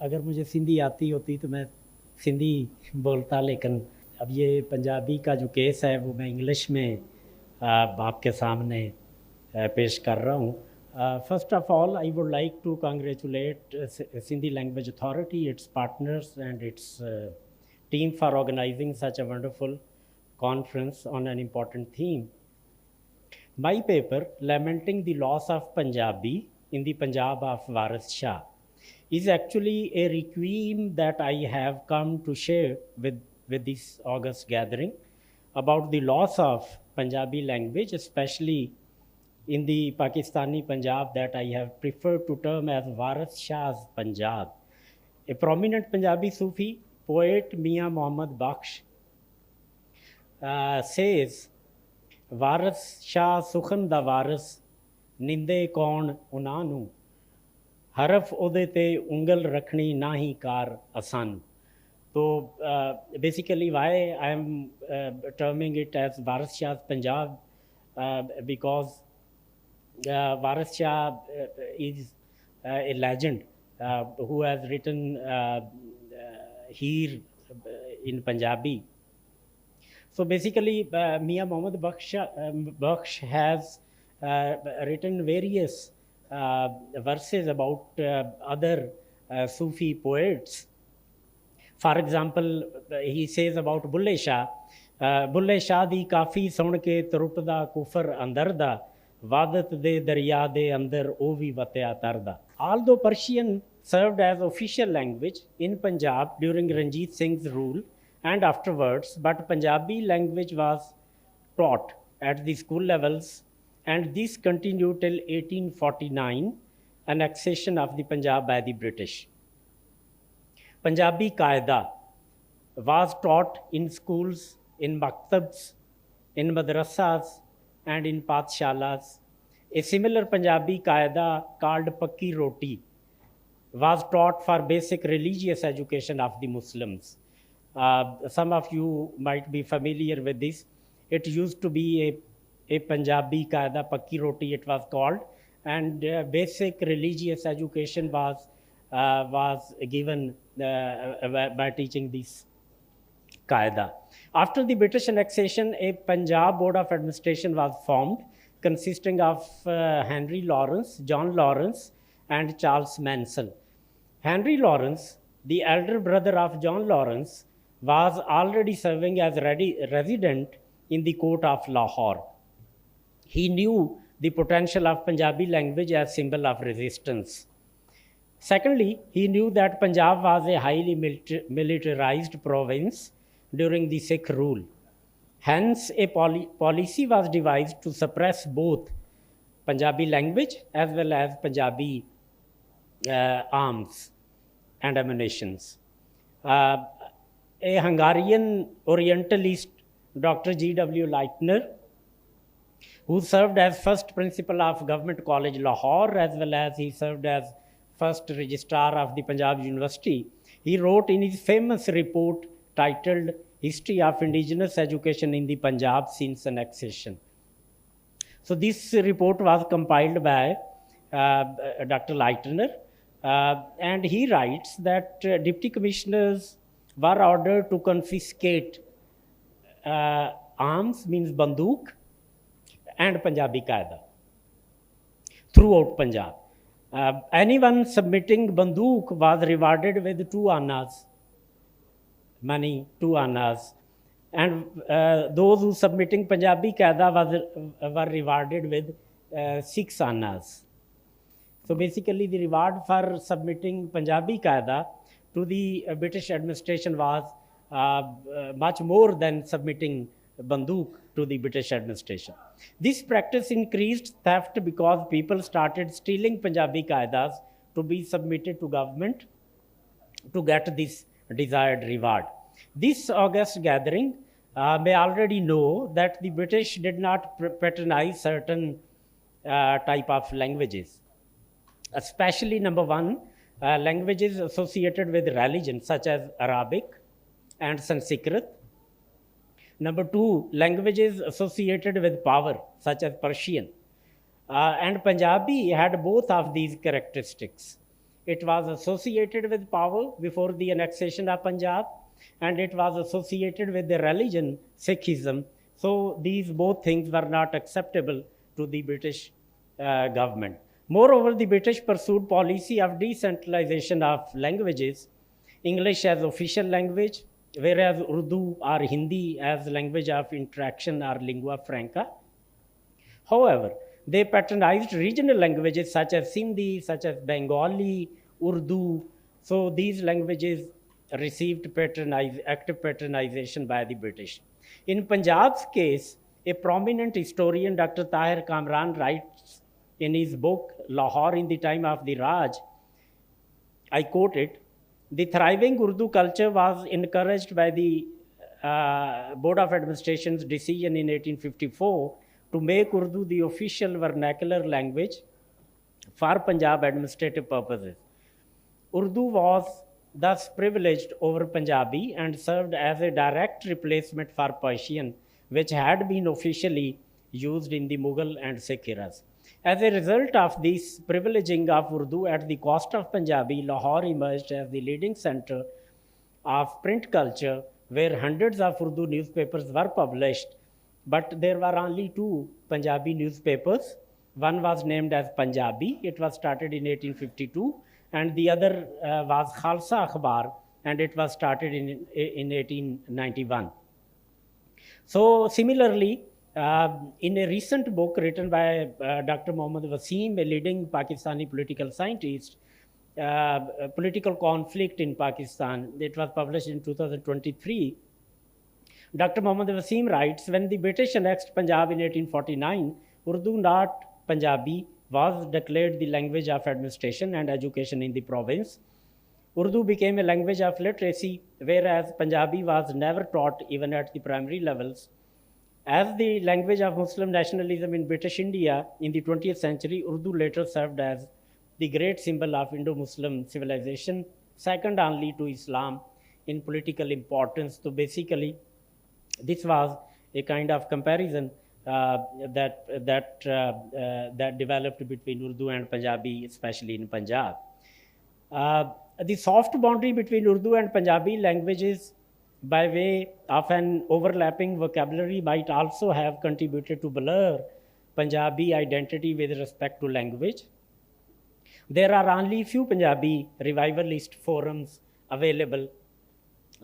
अगर मुझे सिंधी आती होती तो मैं सिंधी बोलता, लेकिन अब ये पंजाबी का जो केस है वो मैं इंग्लिश में आपके सामने पेश कर रहा हूँ. First of all, I would like to congratulate Sindhi Language Authority, its partners and its team for organizing such a wonderful conference on an important theme. My paper, Lamenting the Loss of Punjabi in the Punjab of Waris Shah, is actually a requiem that I have come to share with this august gathering about the loss of Punjabi language, especially in the Pakistani Punjab that I have preferred to term as Waris Shah's Punjab. A prominent Punjabi Sufi poet, Mia Muhammad Bakhsh, says, Waris Shah Sukhan da Waris, Ninde kaun unanu, Haraf ode te ungal rakhni nahi kar asan. So basically why I am terming it as Waris Shah's Punjab, because Waris Shah is a legend who has written here in Punjabi. So basically, Mia Muhammad Bakhsh has written various verses about other Sufi poets. For example, he says about Bulle Shah, Bulle Shah di kafi sun ke tarupda kufr andar da, wadat de darya de andar ovi vatya tarda. Although Persian served as official language in Punjab during Ranjit Singh's rule and afterwards, but Punjabi language was taught at the school levels, and this continued till 1849, annexation of the Punjab by the British. Punjabi Qaeda was taught in schools, in maktabs, in madrasas, and in pathshalas. A similar Punjabi Qaeda called Pakki Roti was taught for basic religious education of the Muslims. Some of you might be familiar with this. It used to be a Punjabi Qaeda, Pakki Roti it was called, and basic religious education was given by teaching this Qaeda. After the British annexation, a Punjab Board of Administration was formed, consisting of Henry Lawrence, John Lawrence, and Charles Mansell. Henry Lawrence, the elder brother of John Lawrence, was already serving as resident in the court of Lahore. He knew the potential of Punjabi language as symbol of resistance. Secondly, he knew that Punjab was a highly militarized province during the Sikh rule. Hence, a policy was devised to suppress both Punjabi language as well as Punjabi arms and ammunitions. A Hungarian Orientalist, Dr. G.W. Leitner, who served as first principal of Government College Lahore, as well as he served as first registrar of the Punjab University, he wrote in his famous report titled History of Indigenous Education in the Punjab Since Annexation. So this report was compiled by Dr. Leitner, and he writes that deputy commissioners were ordered to confiscate arms, means banduk, and Punjabi Qaeda throughout Punjab. Anyone submitting banduk was rewarded with 2 annas, money, 2 annas, and those who submitting Punjabi Qaeda were rewarded with 6 annas. So basically the reward for submitting Punjabi Qaeda to the British administration was much more than submitting banduk to the British administration. This practice increased theft because people started stealing Punjabi Qaedas to be submitted to government to get this desired reward. This august gathering may already know that the British did not patronize certain type of languages, especially number 1, languages associated with religion such as Arabic and Sanskrit. Number 2, languages associated with power such as Persian. And Punjabi had both of these characteristics. It was associated with power before the annexation of Punjab, and it was associated with the religion, Sikhism. So these both things were not acceptable to the British government. Moreover, the British pursued policy of decentralization of languages, English as official language, whereas Urdu or Hindi as language of interaction or lingua franca. However, they patronized regional languages such as Sindhi, such as Bengali, Urdu. So these languages received active patronization by the British. In Punjab's case, a prominent historian, Dr. Tahir Kamran, writes in his book, Lahore in the Time of the Raj, I quote it, "The thriving Urdu culture was encouraged by the Board of Administration's decision in 1854 to make Urdu the official vernacular language for Punjab administrative purposes. Urdu was thus privileged over Punjabi and served as a direct replacement for Persian, which had been officially used in the Mughal and Sikh eras. As a result of this privileging of Urdu at the cost of Punjabi, Lahore emerged as the leading center of print culture, where hundreds of Urdu newspapers were published, but there were only two Punjabi newspapers. One was named as Punjabi. It was started in 1852, and the other was Khalsa Akhbar, and it was started in 1891. So similarly, in a recent book written by Dr. Muhammad Wasim, a leading Pakistani political scientist, Political Conflict in Pakistan, it was published in 2023, Dr. Muhammad Wasim writes, when the British annexed Punjab in 1849, Urdu, not Punjabi, was declared the language of administration and education in the province. Urdu became a language of literacy, whereas Punjabi was never taught even at the primary levels. As the language of Muslim nationalism in British India in the 20th century, Urdu later served as the great symbol of Indo-Muslim civilization, second only to Islam in political importance. So basically, this was a kind of comparison that developed between Urdu and Punjabi, especially in Punjab. The soft boundary between Urdu and Punjabi languages by way of an overlapping vocabulary might also have contributed to blur Punjabi identity with respect to language. There are only few Punjabi revivalist forums available,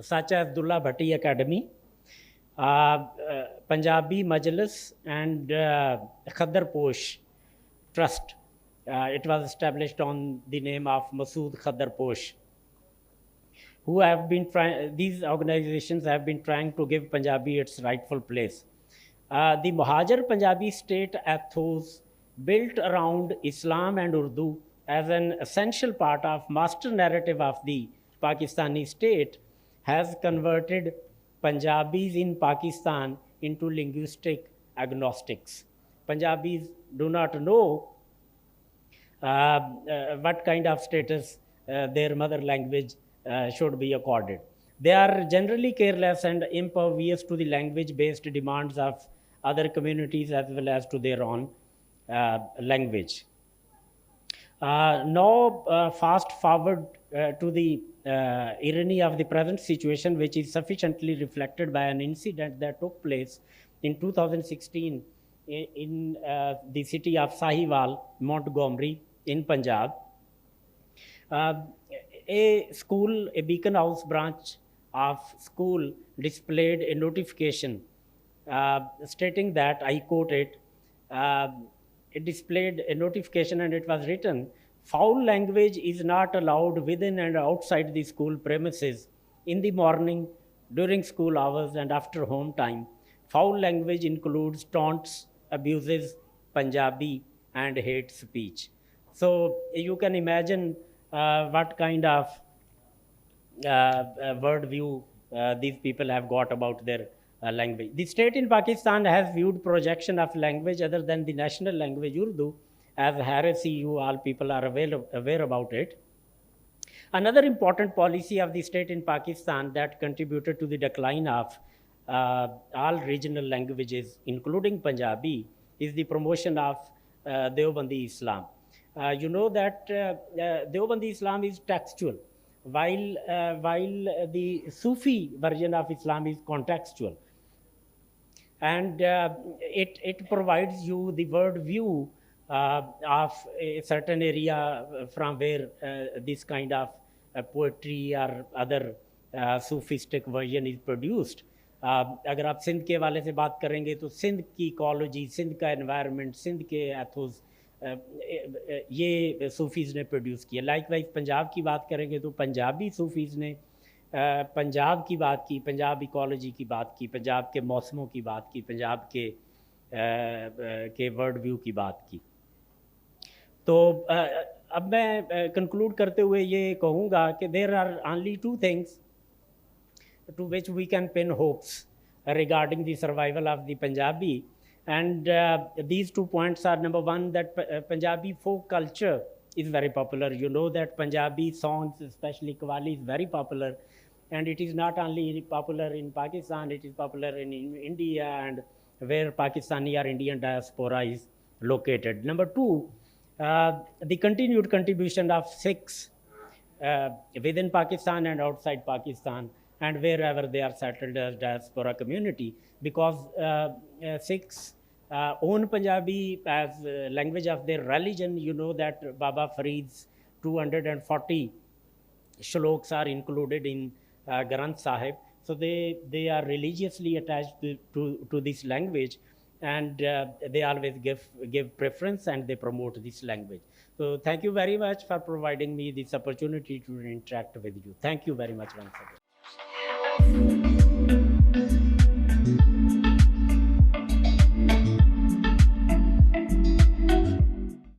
such as Dullah Bhatti Academy, Punjabi Majlis, and Khadar Posh Trust. It was established on the name of Masood Khadar Posh, who have been these organizations have been trying to give Punjabi its rightful place. The Muhajir Punjabi state ethos, built around Islam and Urdu as an essential part of master narrative of the Pakistani state, has converted Punjabis in Pakistan into linguistic agnostics. Punjabis do not know what kind of status their mother language should be accorded. They are generally careless and impervious to the language-based demands of other communities as well as to their own language. Now, fast forward to the irony of the present situation, which is sufficiently reflected by an incident that took place in 2016 in the city of Sahiwal, Montgomery, in Punjab. A school, a Beacon House branch of school, displayed a notification stating that, I quote it, it displayed a notification and it was written, "Foul language is not allowed within and outside the school premises in the morning, during school hours, and after home time. Foul language includes taunts, abuses, Punjabi, and hate speech." So you can imagine what kind of word view these people have got about their language. The state in Pakistan has viewed projection of language other than the national language Urdu as heresy. You all people are aware about it. Another important policy of the state in Pakistan that contributed to the decline of all regional languages, including Punjabi, is the promotion of Deobandi Islam. You know that Deobandi Islam is textual, while the Sufi version of Islam is contextual. And it provides you the word view of a certain area from where this kind of poetry or other sufistic version is produced. अगर आप सिंध के वाले से बात करेंगे तो सिंध की ecology, Sindh का एनवायरनमेंट, सिंध के एथोस, ये सूफीज़ ने प्रोड्यूस किया. लाइकवाइज पंजाब की बात करेंगे तो पंजाबी सूफीज़ ने पंजाब की बात की, पंजाब इकोलॉजी की बात की, पंजाब के मौसमों की बात की, पंजाब के वर्ड व्यू की बात की. तो अब मैं कंक्लूड करते हुए ये कहूँगा कि there are only two things to which we can pin hopes regarding the survival of the Punjabi. And these 2 points are, number one, that Punjabi folk culture is very popular. You know that Punjabi songs, especially Qawwali, is very popular. And it is not only popular in Pakistan, it is popular in India and where Pakistani or Indian diaspora is located. Number two, the continued contribution of Sikhs within Pakistan and outside Pakistan, and wherever they are settled as diaspora community, because Sikhs own Punjabi as language of their religion. You know that Baba Farid's 240 shloks are included in Granth Sahib, so they are religiously attached to this language, and they always give preference and they promote this language. So thank you very much for providing me this opportunity to interact with you. Thank you very much once again.